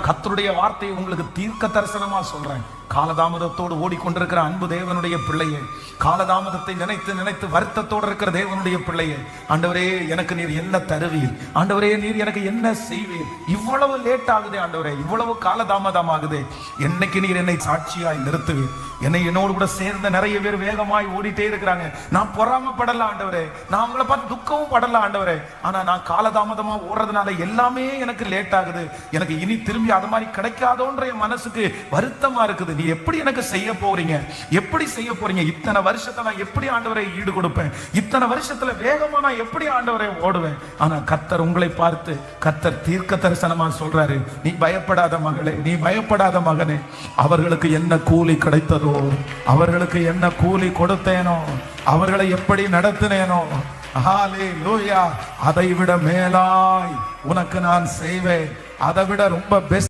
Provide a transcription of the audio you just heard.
கர்த்தருடைய வார்த்தையை உங்களுக்கு தீர்க்க தரிசனமா சொல்றேன். காலதாமதத்தோடு ஓடிக்கொண்டிருக்கிற அன்பு தேவனுடைய பிள்ளையே, காலதாமதத்தை நினைத்து நினைத்து வருத்தத்தோடு இருக்கிற தேவனுடைய பிள்ளையே, ஆண்டவரே எனக்கு நீர் என்ன தருவீர், ஆண்டவரே நீர் எனக்கு என்ன செய்வீர், இவ்வளவு லேட் ஆகுதே ஆண்டவரே, இவ்வளவு காலதாமதம் ஆகுதே, என்னைக்கு நீர் என்னை சாட்சியாய் நிறுத்துவீர். என்னோடு கூட சேர்ந்த நிறைய பேர் வேகமாய் ஓடிட்டே இருக்கிறாங்க. நான் பொறாமப்படல ஆண்டவரே, நான் அவங்கள பார்த்து துக்கமும் படல ஆண்டவரே, ஆனா நான் காலதாமதமா ஓடுறதுனால எல்லாமே எனக்கு லேட் ஆகுது, எனக்கு இனி திரும்பி அது மாதிரி கிடைக்காதோன்ற என் மனசுக்கு வருத்தமா இருக்குது. நீ எப்படி எனக்கு செய்ய போறீங்க, எப்படி செய்ய போறீங்க, இத்தனை வருஷத்தை நான் எப்படி ஆண்டவரை ஈடு கொடுப்பேன், இத்தனை வருஷத்துல வேகமா நான் எப்படி ஆண்டவரை ஓடுவேன். ஆனா கர்த்தர் உங்களை பார்த்து கர்த்தர் தீர்க்க தரிசனமா சொல்றாரு, நீ பயப்படாத மகளே, நீ பயப்படாத மகனே, அவர்களுக்கு என்ன கூலி கிடைத்ததோ, அவர்களுக்கு என்ன கூலி கொடுத்தேனோ, அவர்களை எப்படி நடத்தினேனோ, ஹல்லேலூயா, அதை விட மேலாய் உனக்கு நான் செய்வேன், அதை விட ரொம்ப பெஸ்ட்